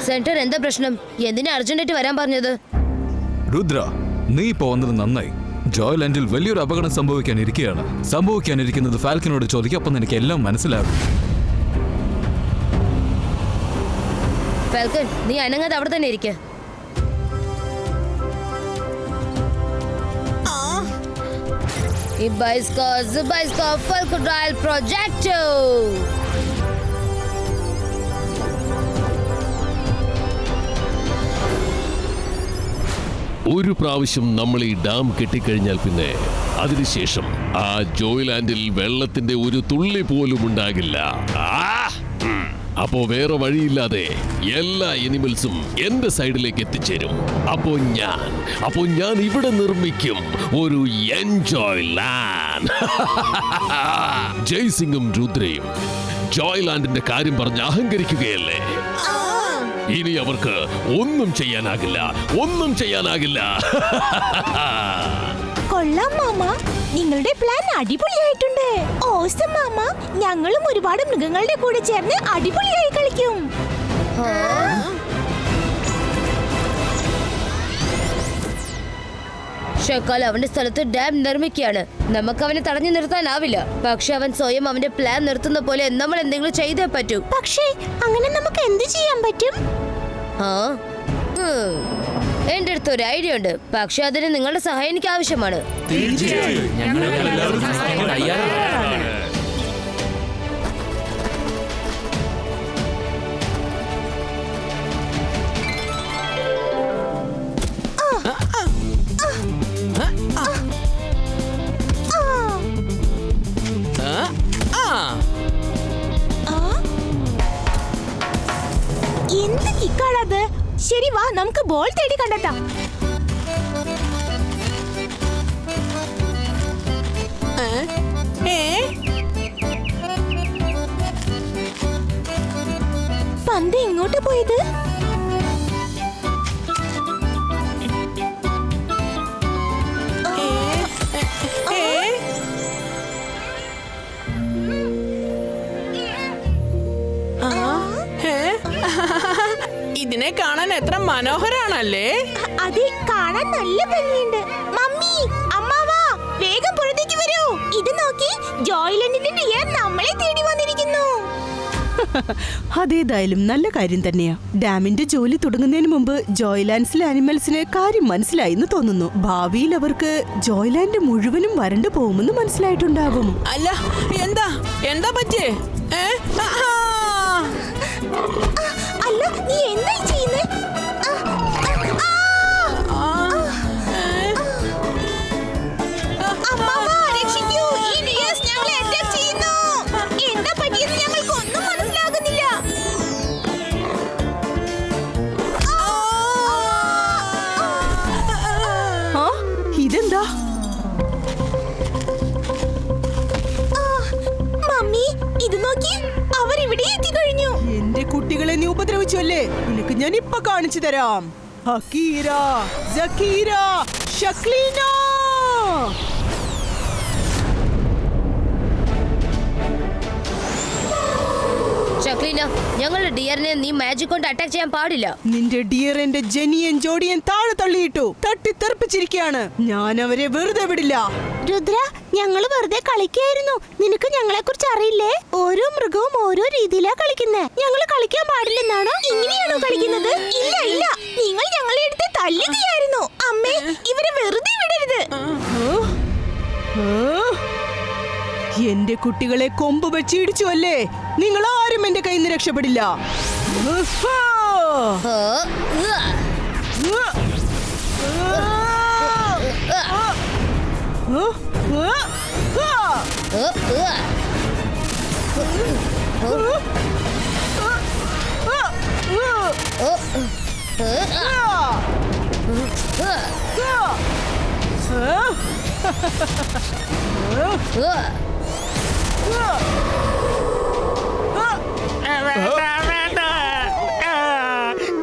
Centre എന്താ പ്രശ്നം? എന്തിനാ അർജന്റായിട്ട് വരാൻ പറഞ്ഞത്? രുദ്ര, നീ ഇപ്പോ വന്നത് നന്നായി. ജോയ്ലാൻഡിൽ വലിയൊരു അപകടം സംഭവിക്കാനിരിക്കുകയാണ്. സംഭവിക്കാനിരിക്കുന്നത് ഫാൽക്കനോട് ചോദിക്കും, അപ്പം നിനക്ക് എല്ലാം മനസ്സിലാകും. ഫാൽക്കൻ, നീ അനങ്ങാതെ അവിടെ തന്നെ ഇരിക്ക. ഒരു പ്രാവശ്യം നമ്മൾ ഈ ഡാം കെട്ടിക്കഴിഞ്ഞാൽ പിന്നെ അതിനുശേഷം ആ ജോയ്ലാൻഡിൽ വെള്ളത്തിന്റെ ഒരു തുള്ളി പോലും ഉണ്ടാകില്ല. അപ്പോ വേറെ വഴിയില്ലാതെ എല്ലാ എനിമൽസും എന്റെ സൈഡിലേക്ക് എത്തിച്ചേരും. അപ്പോ ഞാൻ ഇവിടെ നിർമ്മിക്കും ഒരു എൻജോയ് ലാൻഡ്. ജയ്സിംഗും രുദ്രയും ജോയ്ലാൻഡിന്റെ കാര്യം പറഞ്ഞ് അഹങ്കരിക്കുകയല്ലേ? ഇനി അവർക്ക് ഒന്നും ചെയ്യാനാകില്ല. കൊള്ളാം മാമ, നിങ്ങളുടെ പ്ലാൻ അടിപൊളിയായിട്ടുണ്ട്. ഓസം മാമ, ഞങ്ങളും ഒരുപാട് മൃഗങ്ങളുടെ കൂടെ ചേർന്ന് അടിപൊളിയായി കളിക്കും. ഷക്കാൽ അവന്റെ സ്ഥലത്ത് ഡാം നിർമ്മിക്കുകയാണ്. നമുക്ക് അവനെ തടഞ്ഞു നിർത്താനാവില്ല. പക്ഷെ അവൻ സ്വയം അവന്റെ പ്ലാൻ നിർത്തുന്ന പോലെ നമ്മൾ എന്തെങ്കിലും ചെയ്തേ പറ്റൂ. പക്ഷേ അങ്ങനെ നമുക്ക് എന്ത് ചെയ്യാൻ പറ്റും? എന്റെ അടുത്ത് ഒരു ഐഡിയ ഉണ്ട്. പക്ഷെ അതിന് നിങ്ങളുടെ സഹായം എനിക്ക് ആവശ്യമാണ്. എന്ത് കിക്കാണത്? ശരി, വാ നമുക്ക് ബോൾ തേടി കണ്ടെത്താം. പന്ത് എങ്ങോട്ട് പോയത്? ഇതിനെ കാണാൻ എത്ര മനോഹരാണല്ലേ? അതെ, കാണാൻ നല്ല ഭംഗിയുണ്ട്. മമ്മി, അമ്മാവാ, വേഗം പുറത്തേക്ക് വരൂ. ഇത് നോക്കി, ജോയ്ലാൻഡിന്റെ ഡിയർ നമ്മളെ തേടി വന്നിരിക്കുന്നു. അതേതായാലും നല്ല കാര്യം തന്നെയാ. ഡാമിന്റെ ജോലി തുടങ്ങുന്നതിന് മുമ്പ് ജോയ്ലാൻഡ്സിലെ അനിമൽസിന് കാര്യം മനസ്സിലായിന്ന് തോന്നുന്നു. ഭാവിയിൽ അവർക്ക് ജോയ്ലാൻഡ് മുഴുവനും വരണ്ടു പോകുമെന്ന് മനസ്സിലായിട്ടുണ്ടാകും. അല്ല, എന്താ പറ്റേ? അല്ല, നീ എന്തായി ചെയ്യുന്നേ? അമ്മാവാ, രക്ഷിക്കൂ, ഈ ഡിയേഴ്സ് ഞങ്ങളെ അറ്റാക്ക് ചെയ്യുന്നു. എന്താ പറ്റിയെന്ന് ഞങ്ങൾക്ക് ഒന്നും മനസ്സിലാകുന്നില്ല. ഇതെന്താ? മമ്മി, ഇത് നോക്കി, അവരിവിടെ എത്തിക്കഴിഞ്ഞു. എന്റെ കുട്ടികളെ നീ ഉപദ്രവിച്ചു അല്ലേ? നിനക്ക് ഞാൻ ഇപ്പൊ കാണിച്ചു തരാം. ഹക്കീര, സക്കീര, ഷക്ലീന. ഷക്ലീന, ഞങ്ങളുടെ ഡിയറിനെ നീ മാജിക് കൊണ്ട് അറ്റാക്ക് ചെയ്യാൻ പാടില്ല. നിന്റെ ഡിയർ എന്റെ ജനിയൻ ജോഡിയൻ താഴെ തള്ളിയിട്ടു. തട്ടിത്തെറിപ്പിച്ചിരിക്കുകയാണ്. ഞാൻ അവരെ വെറുതെ വിടില്ല. രുദ്ര, ഞങ്ങള് വെറുതെ കളിക്കായിരുന്നു. നിനക്ക് ഞങ്ങളെ കുറിച്ച് അറിയില്ലേ? ഓരോ മൃഗവും ഓരോ രീതിയിലാ കളിക്കുന്നേ. ഞങ്ങള് കളിക്കാൻ പാടില്ലെന്നാണോ? ഇങ്ങനെയാണോ കളിക്കുന്നത്? ഇല്ല, നിങ്ങൾ ഞങ്ങളെ എടുത്ത് തല്ലുകയായിരുന്നു. അമ്മേ, ഇവരെ വെറുതെ വിടരുത്. എന്റെ കുട്ടികളെ കൊമ്പ് വെച്ച് ഇടിച്ചു അല്ലേ? നിങ്ങൾ ആരും എന്റെ കയ്യിൽ നിന്ന് രക്ഷപ്പെടില്ല.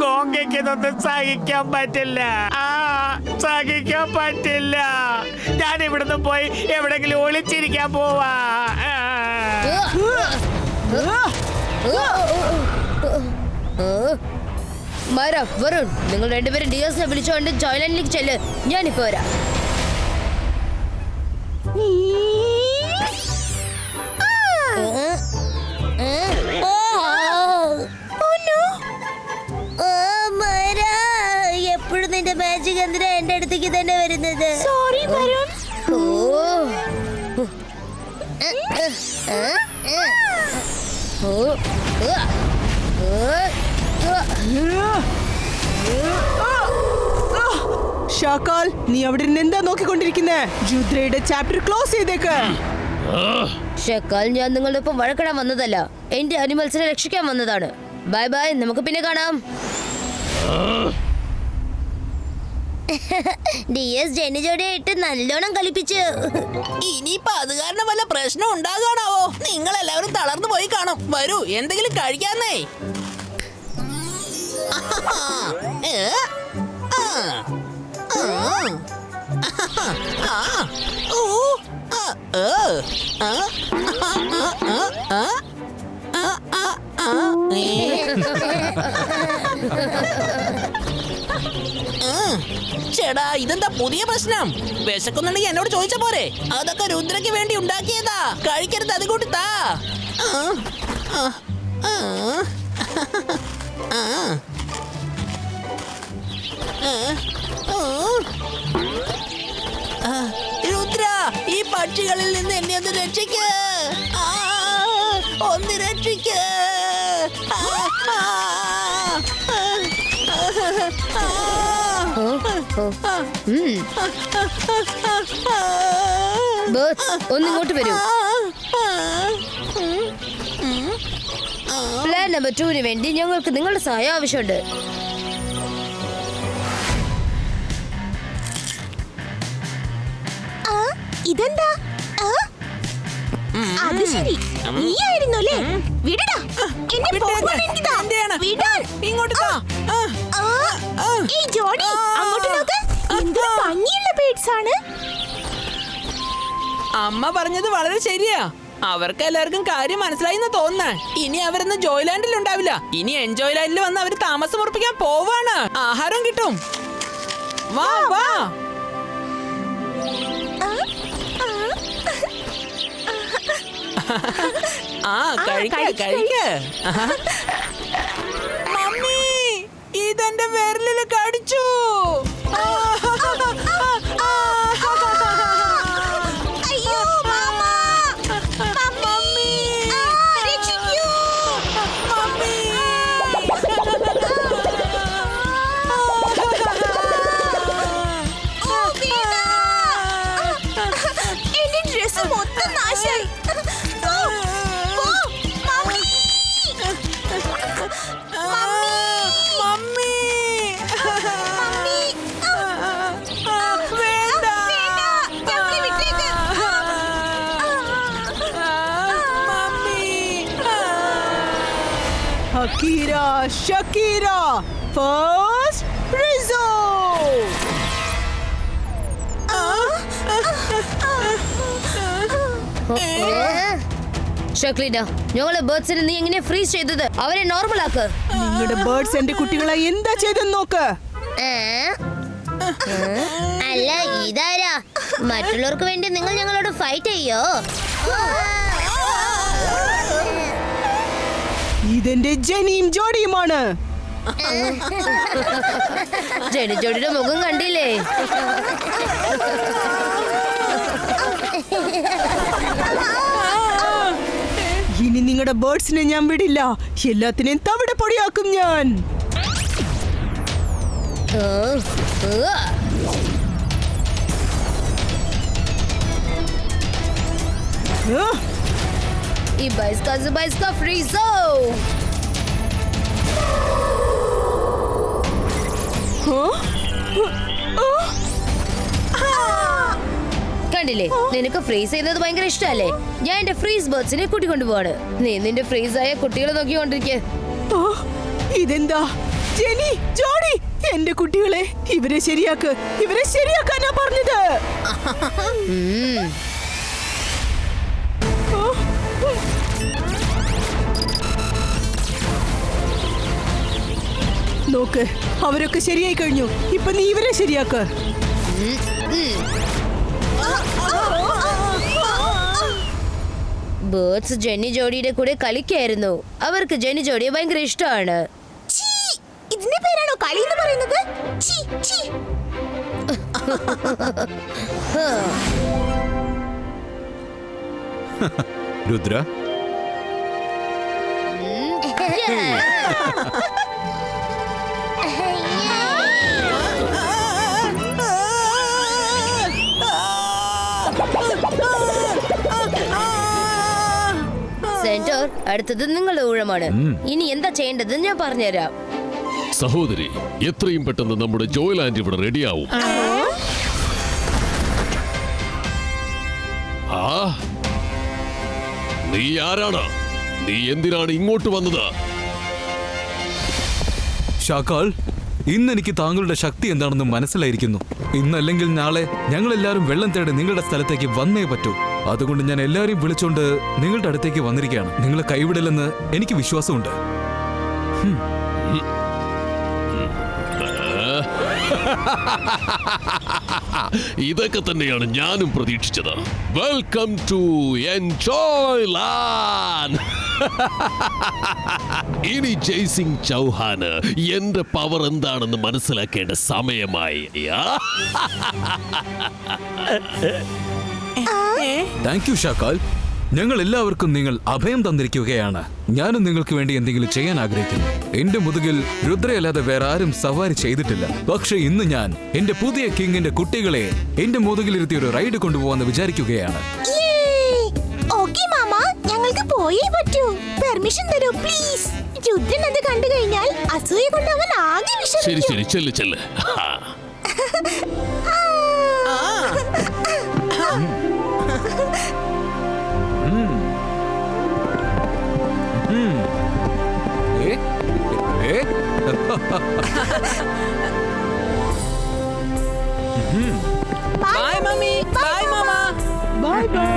ഗോങ്കയ്ക്കൊന്നും സഹിക്കാൻ പറ്റില്ല. ഞാൻ ഇവിടുന്ന് പോയി എവിടെങ്കിലും ഒളിച്ചിരിക്കാൻ പോവാ. മൈറ, വരുൺ, നിങ്ങൾ രണ്ടുപേരും ഡിയേഴ്സിനെ വിളിച്ചോണ്ട് ജോയ്ലാൻഡിലേക്ക് ചെല്ല്. ഞാനിപ്പോ വരാം. എപ്പോഴും നിന്റെ മാജിക് എന്തിനാ എന്റെ അടുത്തേക്ക് തന്നെ വരുന്നത്? സോറി വരുൺ. ഷാക്കാൽ, നീ അവിടെ നിന്ന് എന്താ നോക്കിക്കൊണ്ടിരിക്കുന്നേ? രുദ്രയുടെ ചാപ്റ്റർ ക്ലോസ് ചെയ്തേക്ക്. ഷക്കാൽ, ഞാൻ നിങ്ങളുടെ ഒപ്പം വഴക്കിടാൻ വന്നതല്ല, എന്റെ അനിമൽസിനെ രക്ഷിക്കാൻ വന്നതാണ്. ബൈ ബൈ, നമുക്ക് പിന്നെ കാണാം. ഡിയസ് ജനിജോടെയായിട്ട് നല്ലോണം കളിപ്പിച്ചു. ഇനിയിപ്പോ അത് കാരണം വല്ല പ്രശ്നം ഉണ്ടാകാണാവോ? നിങ്ങൾ എല്ലാവരും തളർന്നു പോയി കാണും. വരൂ, എന്തെങ്കിലും കഴിക്കാന്നേ. ചേടാ, ഇതെന്താ പുതിയ പ്രശ്നം? വിശക്കുന്നുണ്ടെങ്കിൽ എന്നോട് ചോദിച്ച പോരെ? അതൊക്കെ രുദ്രയ്ക്ക് വേണ്ടി ഉണ്ടാക്കിയതാ. കഴിക്കരുത്, അത് കൂട്ടി താ. രുദ്ര, ഈ പക്ഷികളിൽ നിന്ന് എന്നെ ഒന്ന് രക്ഷിക്ക്. ഒന്ന് രക്ഷിക്ക്. ഒന്നിങ്ങോട്ട് വരൂ. പ്ലാൻ നമ്പർ 2 വേണ്ടി ഞങ്ങൾക്ക് നിങ്ങളുടെ സഹായം ആവശ്യമുണ്ട്. ഇതെന്താ? അത് ശരി, നീയായിരുന്നു അല്ലേ? വിടടാ, എന്നെ പോകാൻ വേണ്ടിതാ. വിടാൻ. ഇങ്ങോട്ട് താ. ഏയ് ജോഡി, അങ്ങോട്ട് നോക്ക്. എന്തൊരു ഭംഗിയുള്ള ബേഡ്സ് ആണ്. അമ്മ പറഞ്ഞത് വളരെ ശരിയാ. അവർക്ക് എല്ലാവർക്കും കാര്യം മനസ്സിലായിന്ന് തോന്നുന്നേ. ഇനി അവരൊന്നും ജോയ്ലാൻഡിൽ ഉണ്ടാവില്ല. ഇനി എൻജോയ് ലാൻഡിൽ വന്ന് അവർ താമസം ഉറപ്പിക്കാൻ പോവാണ്. ആഹാരം കിട്ടും. വാ വാ. കഴിക്ക. മമ്മി, ഇതെന്റെ വിരലില് കടിച്ചു. അയ്യോ മാമ, മമ്മി, രക്ഷിക്കൂ. മമ്മി. എന്റെ ഡ്രസ് മൊത്തം നാശായി. ഹക്കീര, ഷക്കീര, ഫസ്റ്റ് പ്രിസോ. ഷക്ലീന, ഞങ്ങളെ ബേർഡ്സിനെ നീ എങ്ങനെ ഫ്രീസ് ചെയ്തത്? അവരെ നോർമൽ ആക്ക്. നിങ്ങളുടെ ബേർഡ്സ് എന്റെ കുട്ടികളെ എന്താ ചെയ്തെന്ന് നോക്ക്. അല്ല, ഇതാരാ? മറ്റുള്ളവർക്ക് വേണ്ടി നിങ്ങൾ ഞങ്ങളോട് ഫൈറ്റ് ചെയ്യോ? ഇതെന്റെ ജനിയും ജോഡിയുമാണ്. ജോഡിയുടെ മുഖം കണ്ടില്ലേ? ഇനി നിങ്ങളുടെ ബേർഡ്സിനെ ഞാൻ വിടില്ല. എല്ലാത്തിനെയും തവിട പൊടിയാക്കും ഞാൻ. ഈ ബൈസ്കാ ഫ്രീസോ. കണ്ടില്ലേ, നിനക്ക് ഫ്രീസ് ചെയ്യുന്നത് ഭയങ്കര ഇഷ്ടല്ലേ? ഞാൻ എന്റെ ഫ്രീസ് ബേർഡ്സിനെ കൂട്ടിക്കൊണ്ടുപോവാണ്. നീ നിന്റെ ഫ്രീസ് ആയ കുട്ടികളെ നോക്കിക്കൊണ്ടിരിക്കേ. ഇതെന്താ? ജെനി, ജോഡി, എന്റെ കുട്ടികളെ ഇവരെ ശരിയാക്കാനാ പറഞ്ഞത്. നോക്ക്, നോക്ക്, അവരൊക്കെ ശരിയായി കഴിഞ്ഞു. ഇപ്പൊ നീ ഇവരെ ശരിയാക്ക്. ബേർഡ്സ് ജെന്നി ജോഡിയുടെ കൂടെ കളിക്കായിരുന്നു. അവർക്ക് ജെന്നി ജോഡിയെ ഭയങ്കര ഇഷ്ടമാണ്. ഛീ, ഇതിന്റെ പേരാണോ കളി എന്ന് പറയുന്നത്? ഛീ, ഛീ. രുദ്ര, സെന്റർ, അടുത്തത് നിങ്ങളുടെ ഊഴമാണ്. ഇനി എന്താ ചെയ്യേണ്ടത് ഞാൻ പറഞ്ഞുതരാം. സഹോദരി, എത്രയും പെട്ടെന്ന് നമ്മുടെ ജോയ്ലാൻഡ് ഇവിടെ റെഡിയാവും. ആ, നീ ആരാണ്? നീ എന്തിനാണ് ഇങ്ങോട്ട് വന്നത്? ഷാക്കാൾ, ഇന്ന് എനിക്ക് താങ്കളുടെ ശക്തി എന്താണെന്ന് മനസ്സിലായിരിക്കുന്നു. ഇന്നല്ലെങ്കിൽ നാളെ ഞങ്ങളെല്ലാവരും വെള്ളം തേടി നിങ്ങളുടെ സ്ഥലത്തേക്ക് വന്നേ പറ്റൂ. അതുകൊണ്ട് ഞാൻ എല്ലാവരെയും വിളിച്ചുകൊണ്ട് നിങ്ങളുടെ അടുത്തേക്ക് വന്നിരിക്കുകയാണ്. നിങ്ങളെ കൈവിടില്ലെന്ന് എനിക്ക് വിശ്വാസമുണ്ട്. ഇതൊക്കെ തന്നെയാണ് ഞാനും പ്രതീക്ഷിച്ചത്. Welcome to ജോയ്ലാൻഡ്. ഇനി ജയ്സിംഗ് ചൗഹാന് എന്റെ പവർ എന്താണെന്ന് മനസ്സിലാക്കേണ്ട സമയമായി. Thank you ഷാക്കാൾ. ഞങ്ങൾ എല്ലാവർക്കും നിങ്ങൾ അഭയം തന്നിരിക്കുകയാണ്. ഞാനും നിങ്ങൾക്ക് വേണ്ടി എന്തെങ്കിലും ചെയ്യാൻ ആഗ്രഹിക്കുന്നു. എന്റെ മുതുകിൽ രുദ്രയല്ലാതെ വേറെ ആരും സവാരി ചെയ്തിട്ടില്ല. പക്ഷെ ഇന്ന് ഞാൻ എന്റെ പുതിയ കിങ്ങിന്റെ കുട്ടികളെ എന്റെ മുതുകിലിരുത്തി ഒരു റൈഡ് കൊണ്ടുപോകാന്ന് വിചാരിക്കുകയാണ്. ഓക്കേ മാമ, ഞങ്ങൾക്ക് പോയേ പറ്റൂ. പെർമിഷൻ തരൂ പ്ലീസ്. രുദ്രൻ അത് കണ്ടു കഴിഞ്ഞാൽ അസൂയ കൊണ്ട് അവൻ ആകെ ശരി വിഷമിക്കും. ശരി, ചെല്ല് ചെല്ല്. ബൈ മമ്മി, ബൈ മാമ. Bye bye.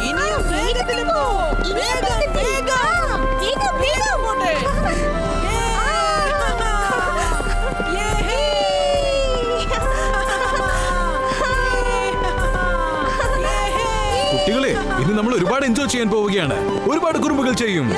ഇനിയും വേഗത്തിൽ പോ. വേഗം വേഗം വേഗം വേഗം അങ്ങോട്ട്. കുട്ടികളെ, ഇനി നമ്മൾ ഒരുപാട് എൻജോയ് ചെയ്യാൻ പോവുകയാണ്. ഒരുപാട് കുറുമ്പുകൾ ചെയ്യും.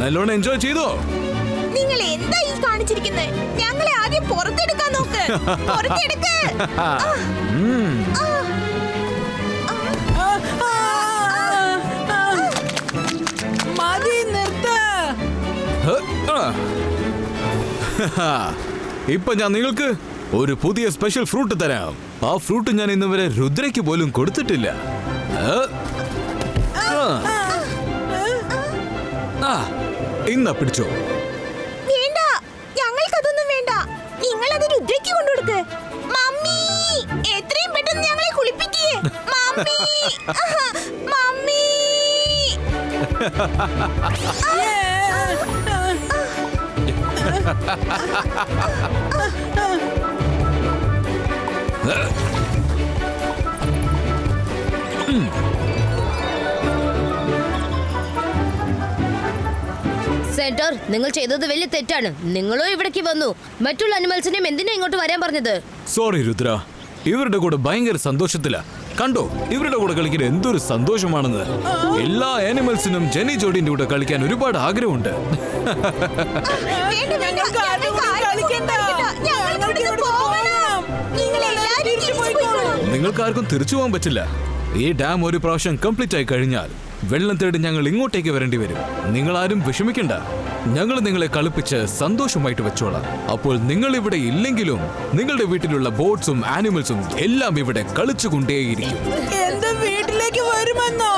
നല്ലോണം എൻജോയ് ചെയ്തോ? നിങ്ങൾ എന്താ ഈ കാണിച്ചിരിക്കുന്നത്? ഞങ്ങളെ ആദ്യം പുറത്തെടുക്കാൻ നോക്ക്. പുറത്തെടുക്ക്. മതി, നിർത്ത്. ഇപ്പൊ ഞാൻ നിങ്ങൾക്ക് ഒരു പുതിയ സ്പെഷ്യൽ ഫ്രൂട്ട് തരാം. ആ ഫ്രൂട്ട് ഞാൻ ഇന്ന് വരെ രുദ്രയ്ക്ക് പോലും കൊടുത്തിട്ടില്ല. ഇന്നാ പിടിച്ചോ. വേണ്ട, ഞങ്ങൾക്കതൊന്നും വേണ്ട. നിങ്ങളത് രുദ്രയ്ക്ക് കൊണ്ടുകൊടുക്ക്. മമ്മി, എത്രയും പെട്ടെന്ന് ഞങ്ങളെ കുളിപ്പിക്കേ. Mummy, mummy. സെന്റർ, നിങ്ങൾ ചെയ്തത് വലിയ തെറ്റാണ്. നിങ്ങളോ ഇവിടേക്ക് വന്നു. മറ്റുള്ള അനിമൽസിനെയും എന്തിനാ ഇങ്ങോട്ട് വരാൻ പറഞ്ഞത്? സോറി രുദ്ര, ഇവരുടെ കൂടെ ഭയങ്കര സന്തോഷത്തില. കണ്ടോ ഇവരുടെ കൂടെ കളിക്കാൻ എന്തൊരു സന്തോഷമാണെന്ന്. എല്ലാ ആനിമൽസിനും ജെന്നി ജോഡിന്റെ കൂടെ കളിക്കാൻ ഒരുപാട് ആഗ്രഹമുണ്ട്. വേണ്ട, വേണ്ട, ഞങ്ങൾക്ക് ആരും കളിക്കണ്ട. ഞങ്ങൾക്ക് ഇവിടുന്ന് പോകണം. നിങ്ങൾ എല്ലാവരും തിരിച്ചു പോയിക്കോളൂ. നിങ്ങൾക്കാർക്കും തിരിച്ചു പോകാൻ പറ്റില്ല. ഈ ഡാം ഒരു പ്രാവശ്യം കംപ്ലീറ്റ് ആയി കഴിഞ്ഞാൽ വെള്ളം തേടി ഞങ്ങൾ ഇങ്ങോട്ടേക്ക് വരേണ്ടി വരും. നിങ്ങൾ ആരും വിഷമിക്കണ്ട, ഞങ്ങൾ നിങ്ങളെ കളിപ്പിച്ച് സന്തോഷമായിട്ട് വെച്ചോളാം. അപ്പോൾ നിങ്ങൾ ഇവിടെ ഇല്ലെങ്കിലും നിങ്ങളുടെ വീട്ടിലുള്ള ബോട്ട്സും ആനിമൽസും എല്ലാം ഇവിടെ കളിച്ചുകൊണ്ടേയിരിക്കും. എന്റെ വീട്ടിലേക്ക് വരുമെന്നോ?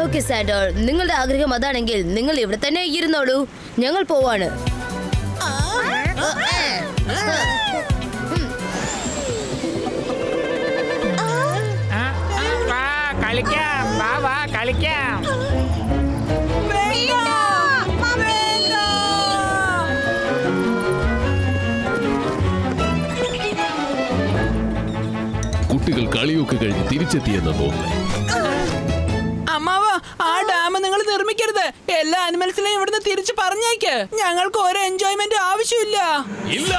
ഓക്കെ സാൻഡോൾ, നിങ്ങളുടെ ആഗ്രഹം അതാണെങ്കിൽ നിങ്ങൾ ഇവിടെ തന്നെ ഇരുന്നോളൂ. ഞങ്ങൾ പോവാണ്. വാ കളിക്കാം, വാ വാ കളിക്കാം. കുട്ടികൾ കളിയൊക്കെ കഴിഞ്ഞ് തിരിച്ചെത്തിയെന്ന് തോന്നുന്നു. അമ്മാവ, ആ ഡാം നിങ്ങൾ നിർമ്മിക്കരുത്. എല്ലാ ആനിമൽസിനെയും ഇവിടുന്ന് തിരിച്ചു പറഞ്ഞേക്ക്. ഞങ്ങൾക്ക് ഒരു എൻജോയ്മെന്റ് ആവശ്യമില്ല. ഇല്ല,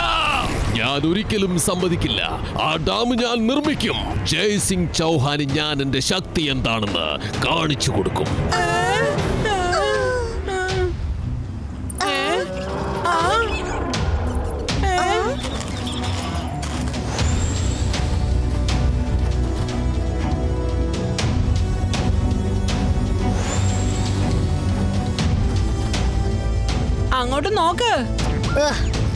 ഞാൻ ഒരിക്കലും സമ്മതിക്കില്ല. ആ ഡാം ഞാൻ നിർമ്മിക്കും. ജയ് സിംഗ് ചൗഹാന് ഞാൻ എന്റെ ശക്തി എന്താണെന്ന് കാണിച്ചു കൊടുക്കും. അങ്ങോട്ട് നോക്ക്.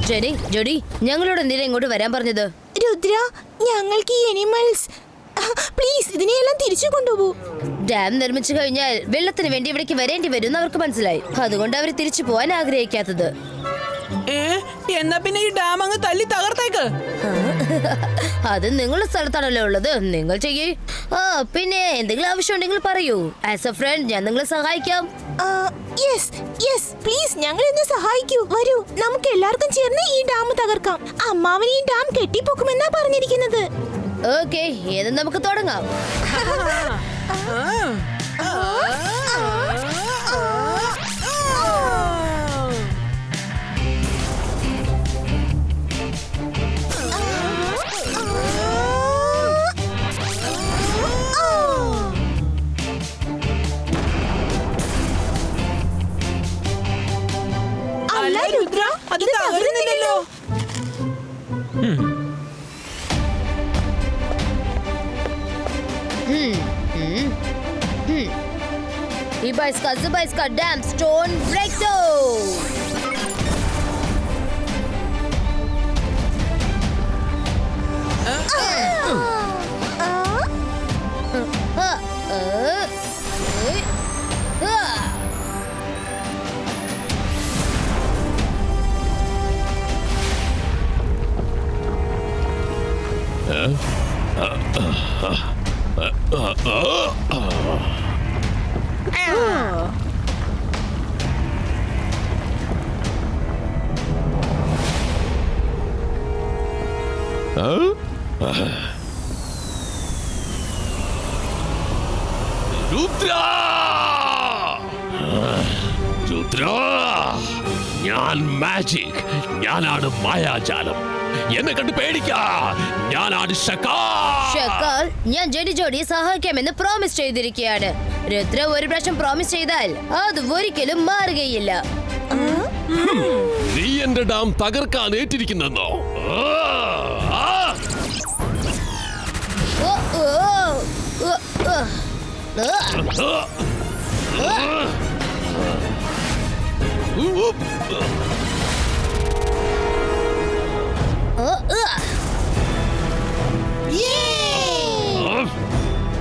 ജെനി, ജോഡി, ഞങ്ങളോട് എന്തിനാ ഇങ്ങോട്ട് വരാൻ പറഞ്ഞത്? രുദ്ര, ഞങ്ങൾക്ക് ഈ അനിമൽസ് പ്ലീസ് ഇതിനെയെല്ലാം തിരിച്ചു കൊണ്ടുപോകൂ. ഡാം നിർമ്മിച്ചു കഴിഞ്ഞാൽ വെള്ളത്തിന് വേണ്ടി ഇവിടേക്ക് വരേണ്ടി വരും എന്ന് അവർക്ക് മനസ്സിലായി. അതുകൊണ്ട് അവർ തിരിച്ചു പോകാൻ ആഗ്രഹിക്കാത്തത്. എന്നാ പിന്നെ ഈ ഡാം അങ്ങ് തല്ലി തകർത്തേക്ക്. അത് നിങ്ങളുടെ സ്ഥലത്താണല്ലോ ഉള്ളത്, നിങ്ങൾ ചെയ്യേ. പിന്നെ എന്തെങ്കിലും ആവശ്യം ഉണ്ടെങ്കിൽ പറയൂ. ആസ് എ ഫ്രണ്ട് ഞാൻ നിങ്ങളെ സഹായിക്കാം. യെസ് യെസ് പ്ലീസ്, ഞങ്ങൾ ഇന്ന് സഹായിക്കൂ. വരൂ, നമുക്ക് എല്ലാവർക്കും ചേർന്ന് ഈ ഡാം തകർക്കാം. അമ്മാവൻ ഈ ഡാം കെട്ടിപ്പൊക്കുമെന്നാ പറഞ്ഞിരിക്കുന്നത്. ഓക്കെ, ഏത് നമുക്ക് തുടങ്ങാം. അല്ല രുദ്ര, അത് തകരുന്നില്ലല്ലോ. Ibaiska, Zibaiska Dam Stone Breakthrough. Rudra, Rudra, ഞാൻ മാജിക്, ഞാനാണ് മായാജാലം. എന്നെ കണ്ട് പേടിക്കാ, ഞാനാണ് ഷക്കാൽ. ഞാൻ ജഡി ജോഡിയെ സഹായിക്കാമെന്ന് പ്രോമിസ് ചെയ്തിരിക്കുകയാണ്. രുദ്ര ഒരു പ്രാവശ്യം പ്രോമിസ് ചെയ്താൽ അത് ഒരിക്കലും മാറുകയില്ല. നീ എന്റെ ഡാം തകർക്കാൻ ഏറ്റിരിക്കുന്നെന്നോ?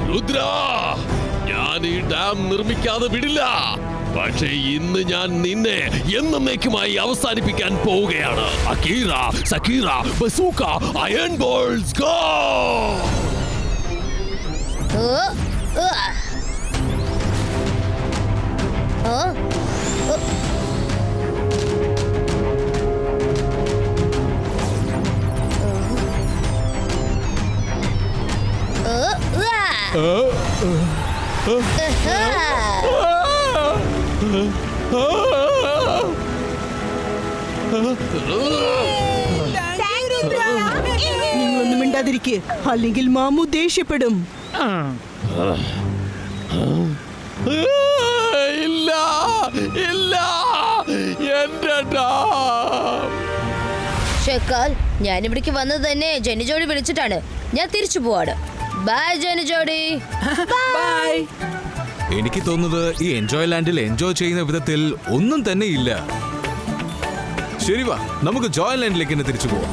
രുദ്ര, ഞാൻ ഈ ഡാം നിർമ്മിക്കാതെ വിടില്ല. പക്ഷേ ഇന്ന് ഞാൻ നിന്നെ എന്നേക്കുമായി അവസാനിപ്പിക്കാൻ പോവുകയാണ്. അക്കീറ, സക്കീറ, ബസൂക്ക, അയൺ ബോൾസ്, ഗോ! നിങ്ങളൊന്നും മിണ്ടാതിരിക്കെ, അല്ലെങ്കിൽ മാമു ദേഷ്യപ്പെടും. ഇല്ല, ഇല്ല, എന്റെ ഡാം. ഷക്കാൽ, ഞാൻ ഇവിടേക്ക് വന്നത് തന്നെ ജെനി ജോഡി വിളിച്ചിട്ടാണ്. ഞാൻ തിരിച്ചു പോവാണ്. ബൈ ജെനി ജോഡി. ബൈ. എനിക്ക് തോന്നുന്നത് ഈ എൻജോയ് ലാൻഡിൽ എൻജോയ് ചെയ്യുന്ന വിധത്തിൽ ഒന്നും തന്നെ ഇല്ല. ശരി വാ, നമുക്ക് ജോയ് ലാൻഡിലേക്ക് തന്നെ തിരിച്ചു പോവാം.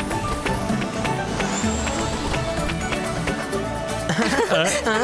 ആ